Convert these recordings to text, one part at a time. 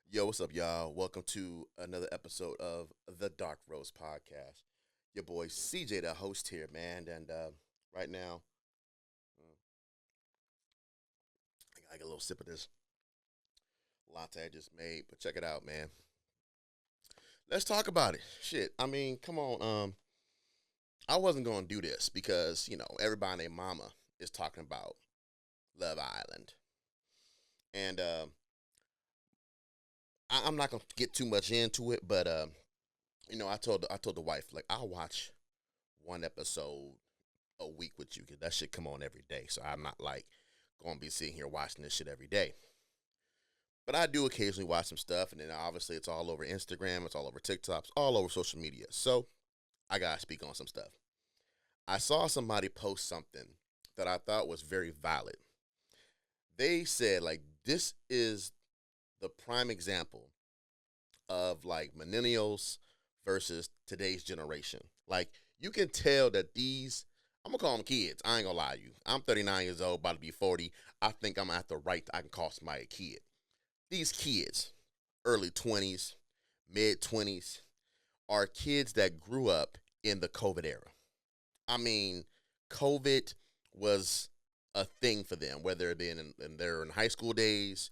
Yo, what's up, y'all? Welcome to another episode of the Dark Rose Podcast. Your boy CJ, the host here, man. And right now, I got a little sip of this latte I just made. But check it out, man. Let's talk about it. Shit, I mean, come on. I wasn't gonna do this because everybody and their mama is talking about Love Island, and I'm not gonna get too much into it. But I told the wife like I'll watch one episode a week with you because that shit come on every day. So I'm not like gonna be sitting here watching this shit every day. But I do occasionally watch some stuff, and then obviously it's all over Instagram, it's all over TikTok, it's all over social media. So I gotta speak on some stuff. I saw somebody post something that I thought was very valid. They said like this is the prime example of like millennials versus today's generation. Like you can tell that these I'm gonna call them kids. I ain't gonna lie to you. I'm 39 years old, about to be 40. I think I'm at the right I can call somebody a kid. These kids, early 20s, mid 20s, are kids that grew up in the COVID era. I mean, COVID was a thing for them, whether it be in their in high school days,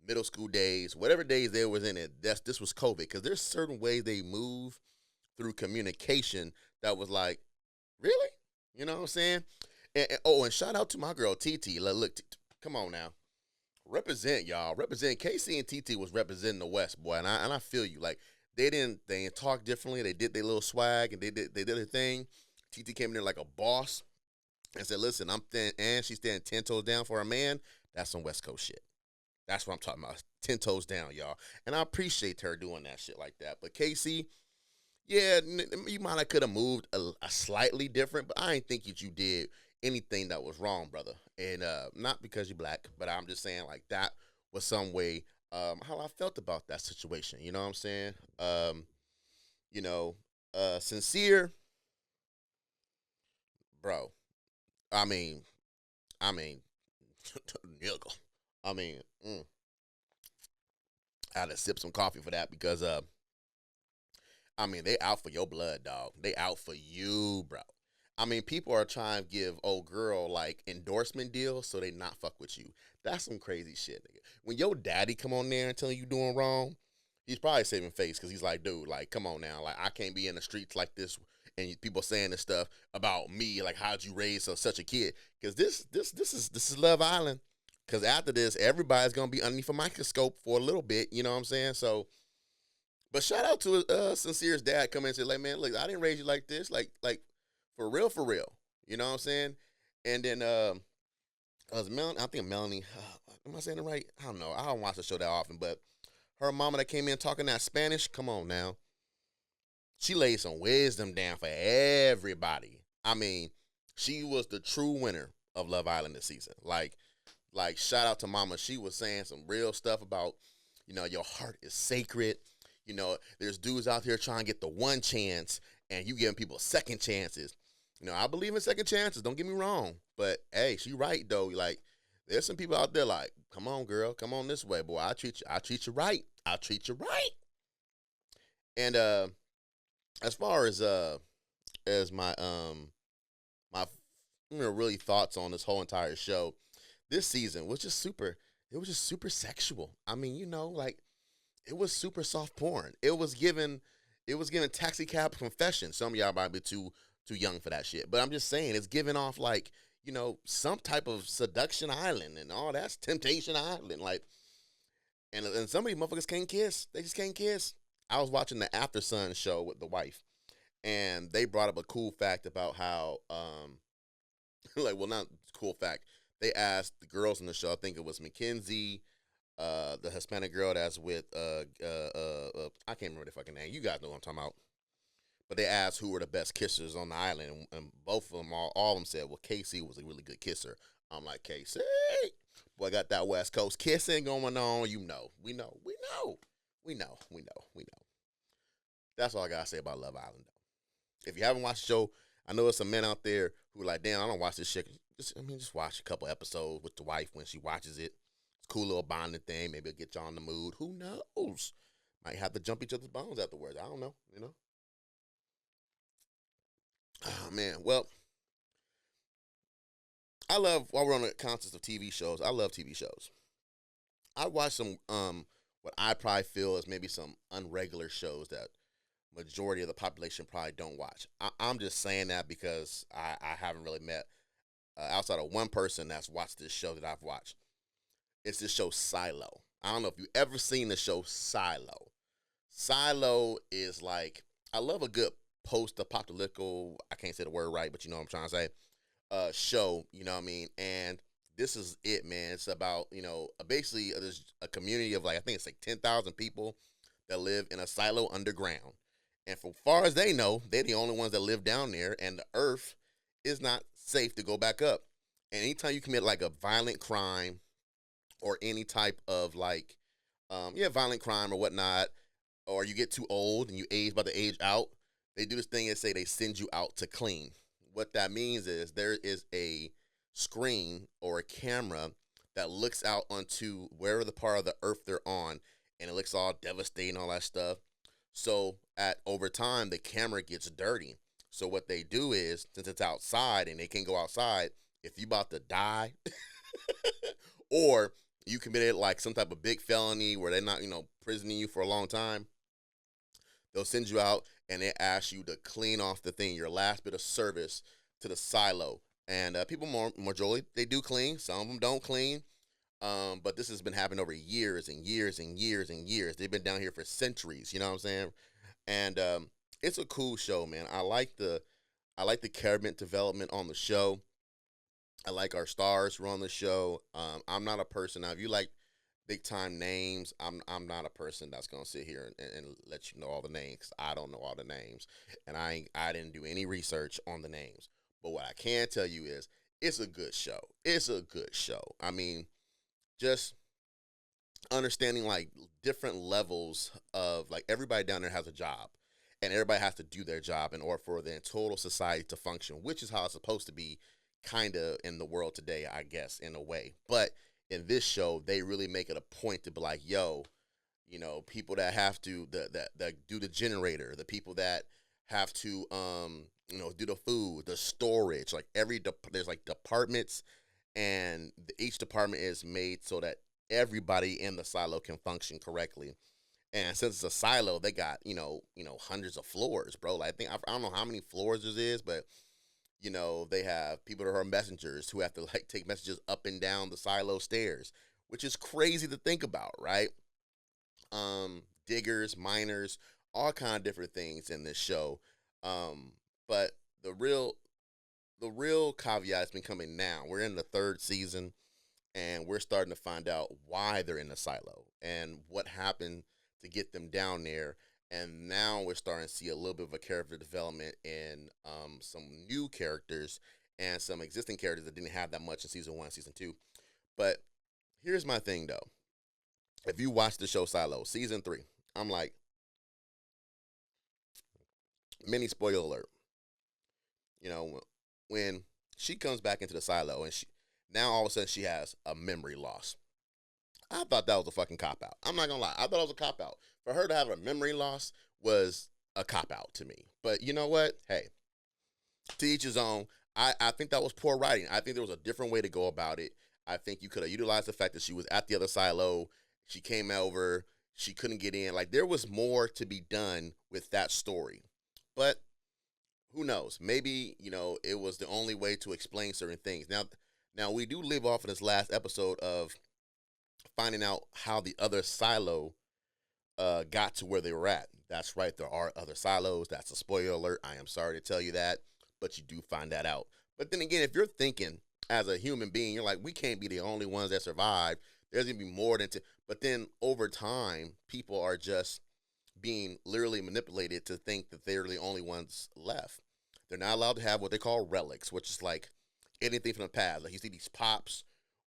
middle school days, whatever days they was in it. This was COVID because there's certain ways they move through communication that was like, really, you know what I'm saying? And shout out to my girl TT. Look, come on now, represent y'all, represent. KC and TT was representing the West, boy, and I feel you. Like they didn't talk differently. They did their little swag and they did their thing. TT came in there like a boss and said, "Listen, I'm thin, and she's standing 10 toes down for a man. That's some West Coast shit. That's what I'm talking about. 10 toes down, y'all. And I appreciate her doing that shit like that. But Casey, yeah, you might have could have moved a slightly different, but I ain't think that you did anything that was wrong, brother. And not because you're black, but I'm just saying like that was some way how I felt about that situation. You know what I'm saying? You know, sincere, bro. I mean, I mean, nigga. I mean, I had to sip some coffee for that because I mean, they out for your blood, dog. They out for you, bro. I mean, people are trying to give old girl like endorsement deals so they not fuck with you. That's some crazy shit, nigga. When your daddy come on there and tell you doing wrong, he's probably saving face because he's like, dude, like, come on now, like, I can't be in the streets like this and people saying this stuff about me, like, how'd you raise such a kid? Because this is Love Island. Because after this, everybody's gonna be underneath a microscope for a little bit. You know what I'm saying? So but shout out to Sincere's dad coming and said, like, man, look, I didn't raise you like this, like for real, for real. You know what I'm saying? And then Melanie, I think Melanie, am I saying it right? I don't know. I don't watch the show that often, but her mama that came in talking that Spanish, come on now. She laid some wisdom down for everybody. I mean, she was the true winner of Love Island this season. Like shout out to Mama. She was saying some real stuff about, your heart is sacred. There's dudes out here trying to get the one chance, and you giving people second chances. I believe in second chances. Don't get me wrong, but hey, she right though. Like, there's some people out there like, come on, girl, come on this way, boy. I treat you right. I treat you right. And as far as my really thoughts on this whole entire show, this season was just super. It was just super sexual. I mean, like it was super soft porn. It was given taxi cab confession. Some of y'all might be too young for that shit, but I'm just saying it's giving off like some type of seduction island and all that's temptation island. Like, and some of these motherfuckers can't kiss. They just can't kiss. I was watching the After Sun show with the wife, and they brought up a cool fact about how like, well, not cool fact. They asked the girls in the show. I think it was Mackenzie, the Hispanic girl that's with I can't remember the fucking name. You guys know what I'm talking about. But they asked who were the best kissers on the island, and both of them, all of them said, well, Casey was a really good kisser. I'm like, Casey, boy, got that West Coast kissing going on. We know. That's all I gotta say about Love Island. If you haven't watched the show, I know there's some men out there who are like, damn, I don't watch this shit. Just watch a couple episodes with the wife when she watches it. It's a cool little bonding thing. Maybe it'll get y'all in the mood. Who knows? Might have to jump each other's bones afterwards. I don't know. You know. Oh man. Well, I love while we're on the concept of TV shows. I love TV shows. I watch some what I probably feel is maybe some unregular shows that majority of the population probably don't watch. I'm just saying that because I haven't really met outside of one person that's watched this show that I've watched. It's this show Silo. I don't know if you ever seen the show Silo. Silo is like I love a good post-apocalyptic. I can't say the word right, but you know what I'm trying to say. Show, you know what I mean? And this is it, man. It's about basically there's a community of like I think it's like 10,000 people that live in a silo underground. And for far as they know, they're the only ones that live down there, and the earth is not safe to go back up. And anytime you commit like a violent crime or any type of like, violent crime or whatnot, or you get too old and you age by the age out, they do this thing and say they send you out to clean. What that means is there is a screen or a camera that looks out onto wherever the part of the earth they're on, and it looks all devastating, all that stuff. So at over time, the camera gets dirty. So what they do is, since it's outside and they can go outside, if you about to die, or you committed like some type of big felony where they're not, prisoning you for a long time, they'll send you out and they ask you to clean off the thing, your last bit of service to the silo. And people majority they do clean. Some of them don't clean. But this has been happening over years and years and years and years. They've been down here for centuries. You know what I'm saying? And it's a cool show, man. I like the character development on the show. I like our stars who are on the show. I'm not a person now. If you like big time names, I'm not a person that's gonna sit here and let you know all the names. 'Cause I don't know all the names, and I didn't do any research on the names. But what I can tell you is it's a good show. It's a good show. I mean, just understanding like different levels of like everybody down there has a job, and everybody has to do their job in order for the total society to function, which is how it's supposed to be kind of in the world today, I guess, in a way. But in this show they really make it a point to be like, yo, people that have to that do the generator, the people that have to do the food, the storage, like there's like departments, and each department is made so that everybody in the silo can function correctly. And since it's a silo, they got hundreds of floors, bro. Like I don't know how many floors there is, but they have people that are messengers who have to like take messages up and down the silo stairs, which is crazy to think about, right? Diggers, miners, all kind of different things in this show. But the real caveat has been coming now. We're in the third season, and we're starting to find out why they're in the silo and what happened to get them down there. And now we're starting to see a little bit of a character development in some new characters and some existing characters that didn't have that much in season one, season two. But here's my thing though. If you watch the show Silo, season three, I'm like, mini spoiler alert. You know, when she comes back into the silo and she now all of a sudden she has a memory loss. I thought that was a fucking cop out. I'm not gonna lie. I thought it was a cop out. For her to have a memory loss was a cop out to me. But you know what? Hey, to each his own. I think that was poor writing. I think there was a different way to go about it. I think you could have utilized the fact that she was at the other silo. She came over. She couldn't get in. Like there was more to be done with that story. But who knows? Maybe it was the only way to explain certain things. Now we do live off of this last episode of finding out how the other silo got to where they were at. That's right, there are other silos. That's a spoiler alert. I am sorry to tell you that, but you do find that out. But then again, if you're thinking as a human being, you're like, we can't be the only ones that survived. There's gonna be more than. But then over time, people are just being literally manipulated to think that they're the only ones left. They're not allowed to have what they call relics, which is like anything from the past. Like you see these pops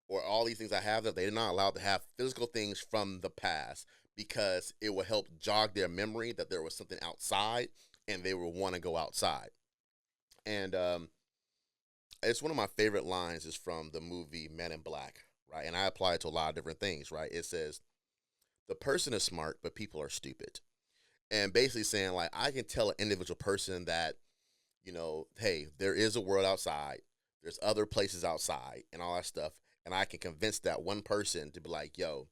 or all these things I have that they're not allowed to have physical things from the past because it will help jog their memory that there was something outside and they will want to go outside. And it's one of my favorite lines is from the movie Men in Black. right? And I apply it to a lot of different things, right? It says the person is smart, but people are stupid. And basically saying, like, I can tell an individual person that, hey, there is a world outside, there's other places outside, and all that stuff. And I can convince that one person to be like, yo,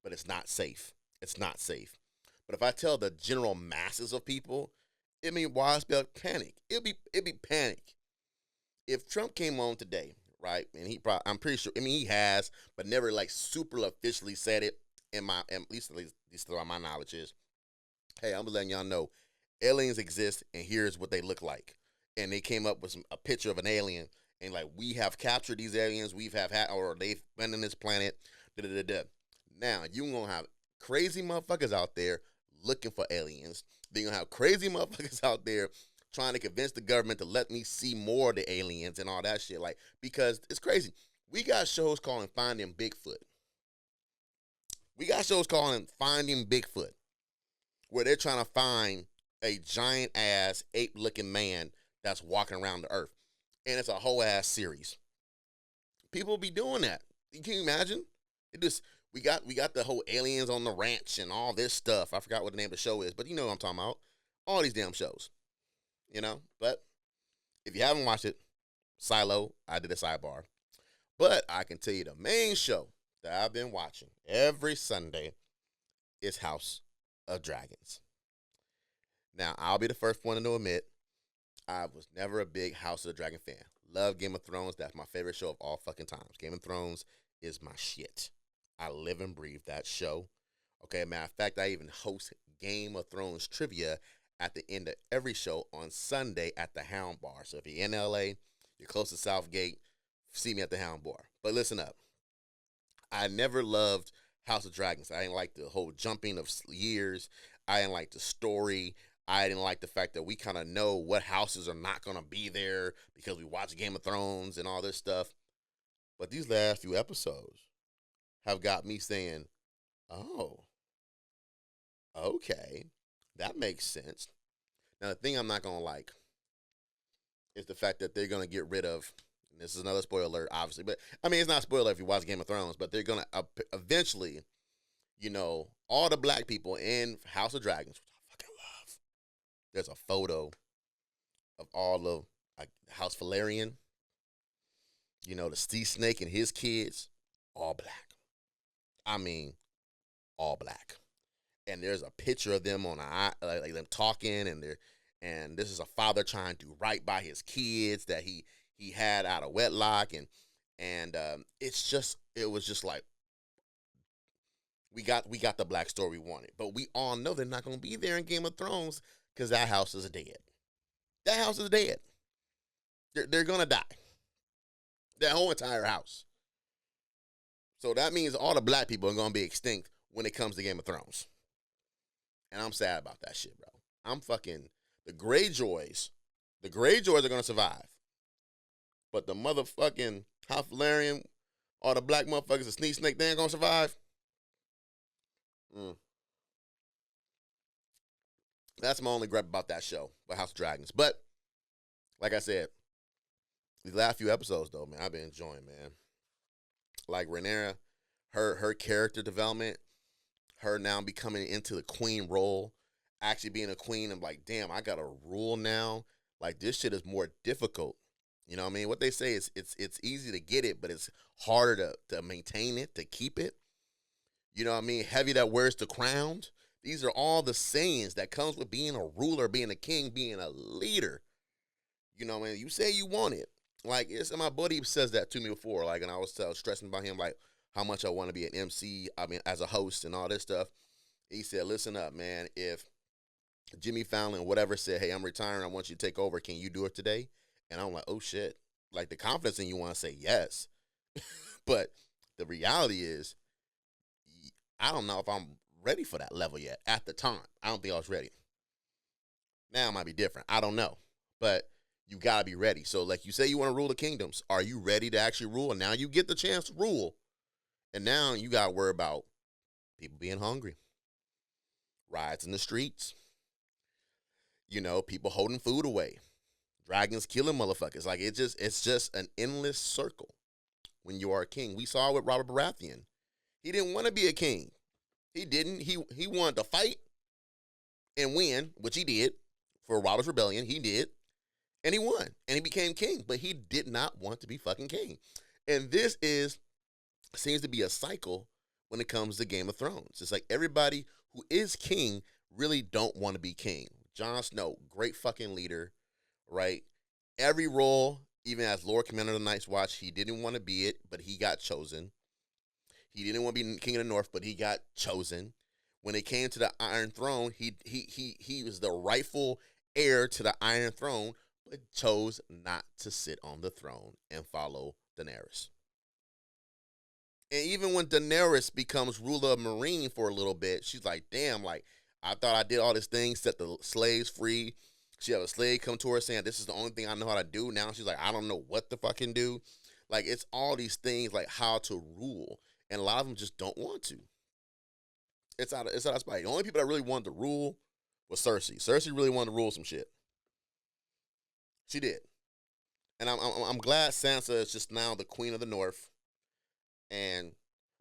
but it's not safe. It's not safe. But if I tell the general masses of people, it mean widespread panic. It'd be panic. If Trump came on today, right, and I'm pretty sure, I mean, he has, but never like super officially said it. At least throughout my knowledge is, hey, I'm letting y'all know, aliens exist, and here's what they look like. And they came up with a picture of an alien, and like, we have captured these aliens, or they've been on this planet. Da da da da. Now you gonna have crazy motherfuckers out there looking for aliens. Then you're gonna have crazy motherfuckers out there trying to convince the government to let me see more of the aliens and all that shit. Like, because it's crazy. We got shows calling Finding Bigfoot. We got shows calling Finding Bigfoot, where they're trying to find a giant ass ape looking man that's walking around the earth. And it's a whole ass series. People be doing that. Can you imagine? It just we got the whole aliens on the ranch and all this stuff. I forgot what the name of the show is, but you know what I'm talking about. All these damn shows. But if you haven't watched it, Silo, I did a sidebar. But I can tell you the main show that I've been watching every Sunday is House of Dragons. Now, I'll be the first one to admit, I was never a big House of the Dragon fan. Love Game of Thrones. That's my favorite show of all fucking times. Game of Thrones is my shit. I live and breathe that show. Okay, matter of fact, I even host Game of Thrones trivia at the end of every show on Sunday at the Hound Bar. So if you're in LA, you're close to Southgate, see me at the Hound Bar. But listen up. I never loved House of Dragons. I didn't like the whole jumping of years. I didn't like the story. I didn't like the fact that we kind of know what houses are not going to be there because we watch Game of Thrones and all this stuff. But these last few episodes have got me saying, oh, okay, that makes sense. Now, the thing I'm not going to like is the fact that they're going to get rid of, and this is another spoiler alert, obviously, but I mean, it's not a spoiler if you watch Game of Thrones, but they're going to eventually, all the black people in House of Dragons, which I fucking love. There's a photo of all of House Valerian, the Sea Snake and his kids, all black. I mean, all black. And there's a picture of them on like them talking, and this is a father trying to do right by his kids that he had out of wedlock, and it was just like we got the black story we wanted, but we all know they're not going to be there in Game of Thrones because that house is dead. That house is dead. They're gonna die. That whole entire house. So that means all the black people are gonna be extinct when it comes to Game of Thrones. And I'm sad about that shit, bro. I'm fucking the Greyjoys. The Greyjoys are gonna survive. But the motherfucking House Valerian, all the black motherfuckers, the Sneak Snake, they ain't gonna survive. That's my only gripe about that show, but House of Dragons. But like I said, these last few episodes though, man, I've been enjoying, man. Like Rhaenyra, her character development, her now becoming into the queen role, actually being a queen. I'm like, damn, I gotta rule now. Like, this shit is more difficult. You know what I mean? What they say is it's easy to get it, but it's harder to maintain it, to keep it. You know what I mean? Heavy that wears the crown. These are all the sayings that comes with being a ruler, being a king, being a leader. You know what I mean? You say you want it. Like, my buddy says that to me before. Like, and I was stressing about him, like, how much I want to be an MC, I mean, as a host and all this stuff. He said, listen up, man. If Jimmy Fallon, whatever, said, hey, I'm retiring, I want you to take over, can you do it today? And I'm like, oh, shit. Like, the confidence in you want to say yes. But the reality is, I don't know if I'm ready for that level yet. At the time, I don't think I was ready. Now it might be different. I don't know. But you got to be ready. So, like, you say you want to rule the kingdoms. Are you ready to actually rule? And now you get the chance to rule. And now you got to worry about people being hungry, riots in the streets, people holding food away, dragons killing motherfuckers. Like, it's just an endless circle. when you are a king. We saw it with Robert Baratheon. He didn't want to be a king. He didn't. He wanted to fight and win, which he did for Robert's Rebellion. He did. And he won. And he became king. But he did not want to be fucking king. And this seems to be a cycle when it comes to Game of Thrones. It's like everybody who is king really don't want to be king. Jon Snow, great fucking leader, right? Every role, even as Lord Commander of the Night's Watch, he didn't want to be it, but he got chosen. He didn't want to be King of the North, but he got chosen. When it came to the Iron Throne, he was the rightful heir to the Iron Throne, but chose not to sit on the throne and follow Daenerys. And even when Daenerys becomes ruler of Meereen for a little bit, she's like, damn, like, I thought I did all these things, set the slaves free. She had a slave come to her saying, this is the only thing I know how to do. Now she's like, I don't know what to fucking do. Like, it's all these things, like, how to rule. And a lot of them just don't want to. It's out of spite. The only people that really wanted to rule was Cersei. Cersei really wanted to rule some shit. She did. And I'm glad Sansa is just now the Queen of the North. And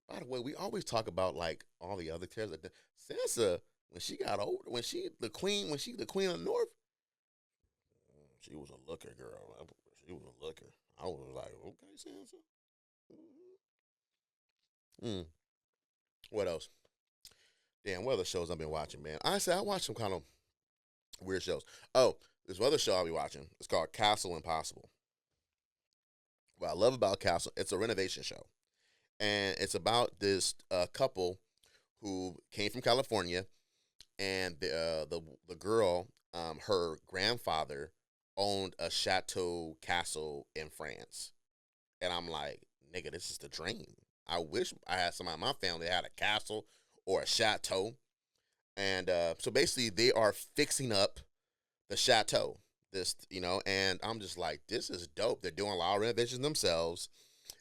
by the way, we always talk about like all the other characters. Like Sansa, when she got older, when she the Queen of the North, she was a looker, girl. She was a looker. I was like, okay, Sansa. What else? Damn, what other shows I've been watching, man? Honestly, I watched some kind of weird shows. Oh, there's another show I'll be watching. It's called Castle Impossible. What I love about Castle, it's a renovation show. And it's about this couple who came from California, and the girl, her grandfather owned a chateau castle in France, and I'm like, nigga, this is the dream. I wish I had somebody in my family that had a castle or a chateau, and so basically they are fixing up the chateau. And I'm just like, this is dope. They're doing a lot of renovations themselves.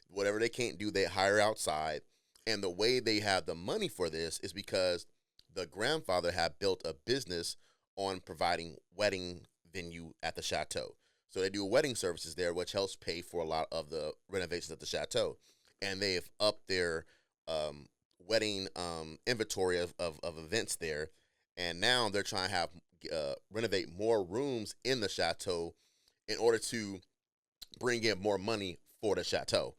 Whatever they can't do, they hire outside. And the way they have the money for this is because the grandfather had built a business on providing wedding venue at the chateau. So they do wedding services there, which helps pay for a lot of the renovations at the chateau. And they've upped their wedding inventory of events there. And now they're trying to have renovate more rooms in the chateau in order to bring in more money for the chateau.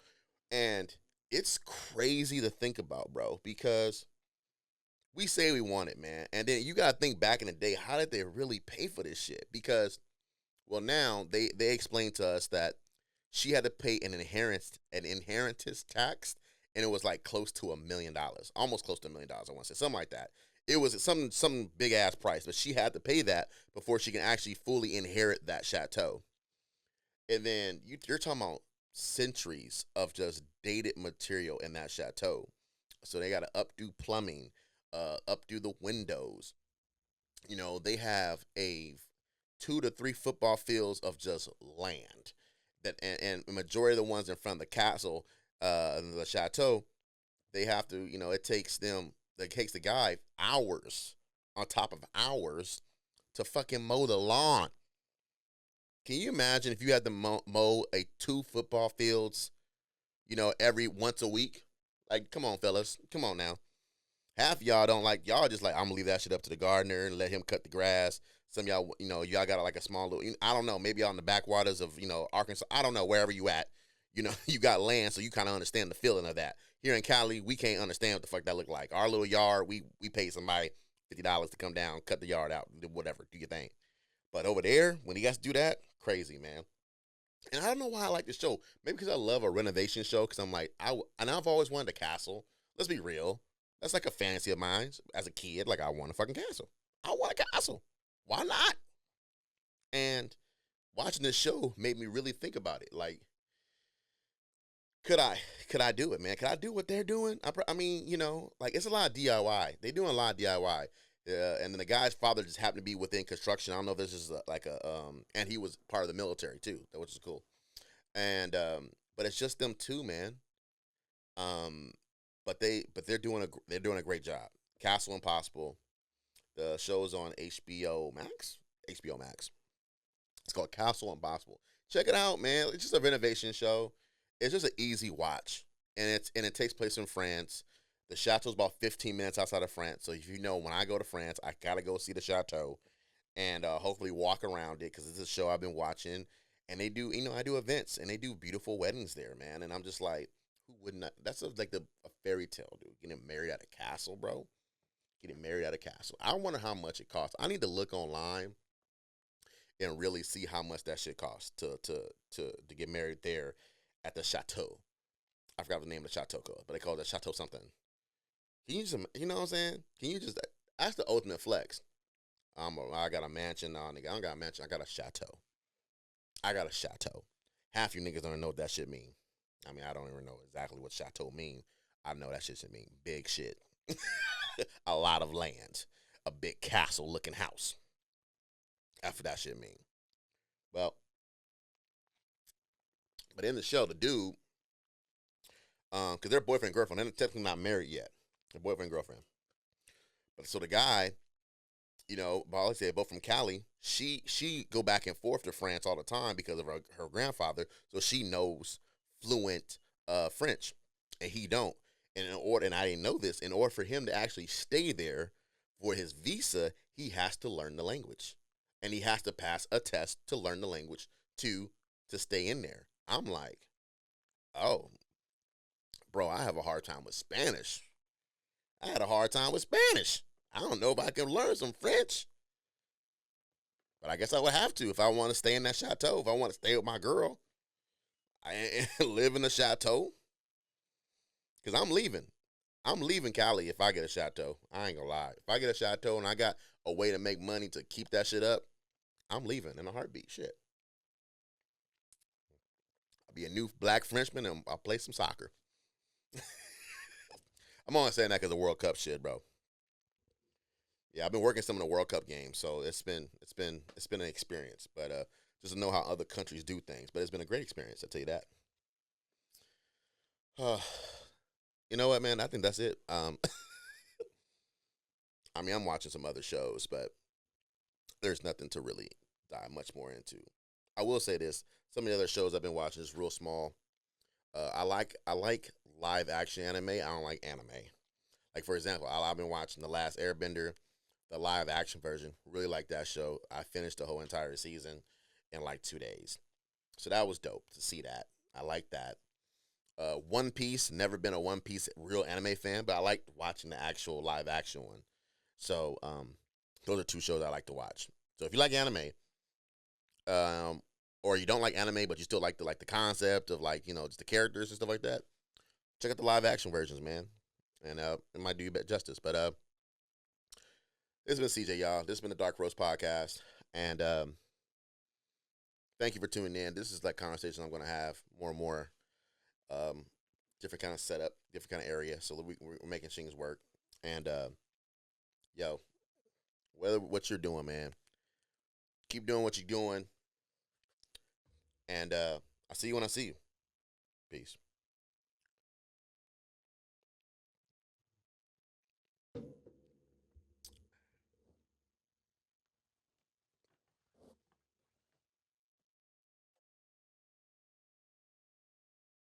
And it's crazy to think about, bro, because we say we want it, man. And then you got to think back in the day, how did they really pay for this shit? Because, well, now they explained to us that she had to pay an inheritance tax, and it was like close to $1 million, almost close to $1 million, I want to say, something like that. It was some big ass price, but she had to pay that before she can actually fully inherit that chateau. And then you're talking about centuries of just dated material in that chateau. So they got to updo plumbing, updo the windows. You know, they have a 2 to 3 football fields of just land. And the majority of the ones in front of the castle, the chateau, they have to, it takes the guy hours on top of hours to fucking mow the lawn. Can you imagine if you had to mow 2 football fields, every once a week? Like, come on, fellas. Come on now. Half of y'all don't like, y'all just like, I'm going to leave that shit up to the gardener and let him cut the grass. Some of y'all, y'all got like a small little, I don't know, maybe y'all in the backwaters of, Arkansas. I don't know, wherever you at. You got land, so you kind of understand the feeling of that. Here in Cali, we can't understand what the fuck that look like. Our little yard, we pay somebody $50 to come down, cut the yard out, whatever, do your thing. But over there, when he got to do that, crazy, man. And I don't know why I like this show. Maybe because I love a renovation show, because I'm like, I've always wanted a castle. Let's be real. That's like a fantasy of mine as a kid. Like, I want a fucking castle. I want a castle. Why not? And watching this show made me really think about it. Like, could I do it, man? Could I do what they're doing? I mean, like, it's a lot of DIY. They doing a lot of DIY. And then the guy's father just happened to be within construction. I don't know if this is and he was part of the military too, which is cool. And but it's just them two, man. But they're doing a great job. Castle Impossible. The show's on HBO Max. HBO Max. It's called Castle Impossible. Check it out, man. It's just a renovation show. it's just an easy watch, and it takes place in France. The chateau's about 15 minutes outside of France, so if you know, when I go to France, I gotta go see the chateau and hopefully walk around it because it's a show I've been watching. And they do, I do events and they do beautiful weddings there, man. And I'm just like, who would not? That's like a fairy tale, dude. Getting married at a castle, bro. Getting married at a castle. I wonder how much it costs. I need to look online and really see how much that shit costs to get married there at the chateau. I forgot the name of the chateau called, but they call it chateau something. Can you just, you know what I'm saying? Can you just, that's the ultimate flex. I got a mansion. No, nigga, I don't got a mansion. I got a chateau. I got a chateau. Half you niggas don't know what that shit mean. I mean, I don't even know exactly what chateau mean. I know that shit should mean big shit. A lot of land. A big castle looking house. That's what that shit mean. Well, but in the show, the dude, because they're boyfriend and girlfriend, they're technically not married yet. They're boyfriend and girlfriend. But so the guy, I say both from Cali. She go back and forth to France all the time because of her grandfather, so she knows fluent French, and he don't. And I didn't know this. In order for him to actually stay there for his visa, he has to learn the language, and he has to pass a test to learn the language to stay in there. I'm like, oh, bro, I have a hard time with Spanish. I had a hard time with Spanish. I don't know if I can learn some French. But I guess I would have to if I want to stay in that chateau. If I want to stay with my girl, I live in the chateau. Because I'm leaving. I'm leaving Cali if I get a chateau. I ain't gonna lie. If I get a chateau and I got a way to make money to keep that shit up, I'm leaving in a heartbeat. Shit. I'll be a new black Frenchman and I'll play some soccer. I'm only saying that because of World Cup shit, bro. Yeah, I've been working some of the World Cup games, so it's been an experience. But just to know how other countries do things. But it's been a great experience, I'll tell you that. You know what, man? I think that's it. I mean, I'm watching some other shows, but there's nothing to really dive much more into. I will say this: some of the other shows I've been watching is real small. I like live action anime. I don't like anime. Like for example, I've been watching The Last Airbender, the live action version. Really like that show. I finished the whole entire season in like 2 days, so that was dope to see that. I like that. One Piece, never been a One Piece real anime fan, but I like watching the actual live action one. So those are two shows I like to watch. So if you like anime, um, or you don't like anime but you still like the concept of like just the characters and stuff like that, check out the live action versions, man, and it might do you justice. But this has been CJ, y'all. This has been the Dark Roast Podcast, and thank you for tuning in. This is like conversations I'm going to have more and more. Um, Different kind of setup, different kind of area, so that we're making things work. And yo, whether what you're doing, man, keep doing what you're doing. And I'll see you when I see you. Peace.